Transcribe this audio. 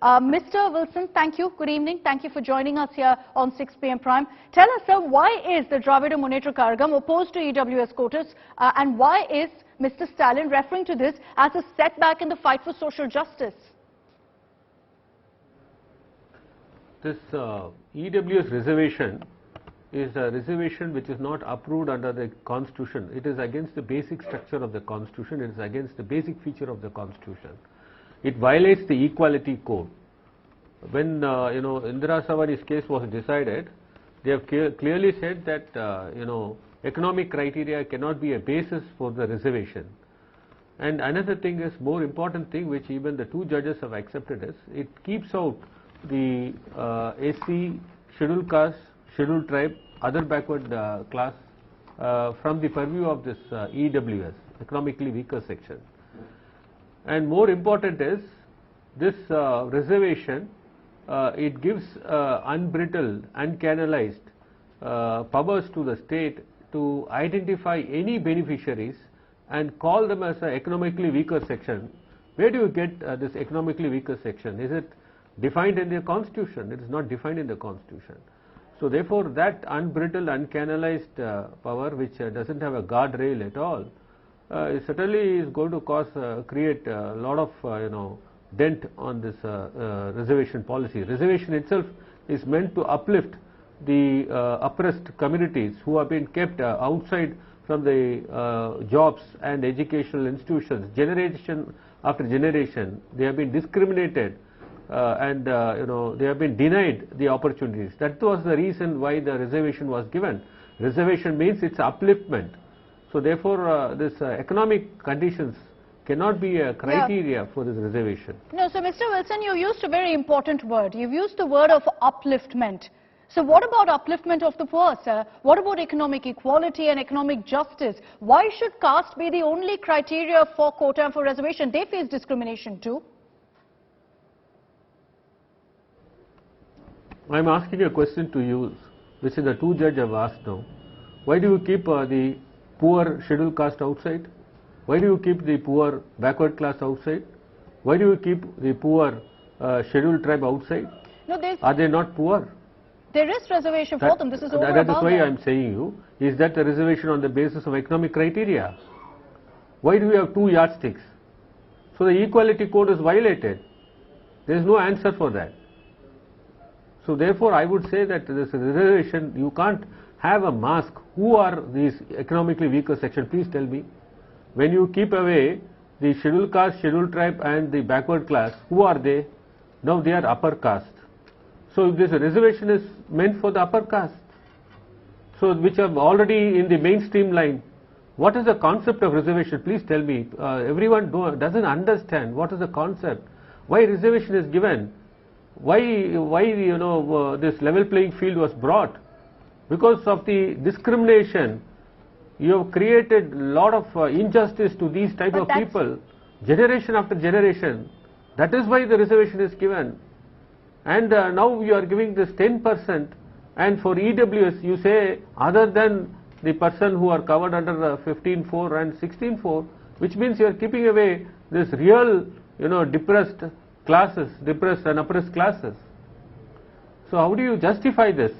Mr. Wilson, thank you. Good evening. Thank you for joining us here on 6 p.m. Prime. Tell us, sir, why is the Dravida Munnetra Kazhagam opposed to EWS quotas and why is Mr. Stalin referring to this as a setback in the fight for social justice? This EWS reservation is a reservation which is not approved under the Constitution. It is against the basic structure of the Constitution. It is against the basic feature of the Constitution. It violates the equality code. When Indira Savani's case was decided, they have clearly said that economic criteria cannot be a basis for the reservation. And another thing is more important thing, which even the two judges have accepted, is it keeps out the SC, scheduled caste, scheduled tribe, other backward class from the purview of this EWS, economically weaker section. And more important is this reservation, it gives unbridled, uncanalized powers to the state to identify any beneficiaries and call them as an economically weaker section. Where do you get this economically weaker section? Is it defined in the Constitution? It is not defined in the Constitution. So therefore, that unbridled, uncanalized power, which doesn't have a guardrail at all, certainly is going to create a lot of dent on this reservation policy. Reservation itself is meant to uplift the oppressed communities who have been kept outside from the jobs and educational institutions. Generation after generation, they have been discriminated and they have been denied the opportunities. That was the reason why the reservation was given. Reservation means it's upliftment. So therefore, this economic conditions cannot be a criteria for this reservation. No, so Mr. Wilson, you used a very important word. You've used the word of upliftment. So what about upliftment of the poor, sir? What about economic equality and economic justice? Why should caste be the only criteria for quota and for reservation? They face discrimination too. I'm asking a question to you, which the two judges have asked now. Why do you keep the poor scheduled caste outside? Why do you keep the poor backward class outside? Why do you keep the poor scheduled tribe outside? No, are they not poor? There is reservation for them. This is over That is why I'm saying you, is that a reservation on the basis of economic criteria? Why do we have two yardsticks? So the equality code is violated. There is no answer for that. So therefore, I would say that this reservation, you can't have a mask. Who are these economically weaker sections? Please tell me. When you keep away the scheduled caste, scheduled tribe and the backward class, who are they? Now they are upper caste. So this reservation is meant for the upper caste. So which are already in the mainstream line. What is the concept of reservation? Please tell me. Everyone doesn't understand what is the concept. Why reservation is given? Why this level playing field was brought? Because of the discrimination, you have created a lot of injustice to these type of people, generation after generation. That is why the reservation is given. And now you are giving this 10%, and for EWS you say other than the person who are covered under 15.4 and 16.4, which means you are keeping away this real depressed classes, depressed and oppressed classes. So how do you justify this?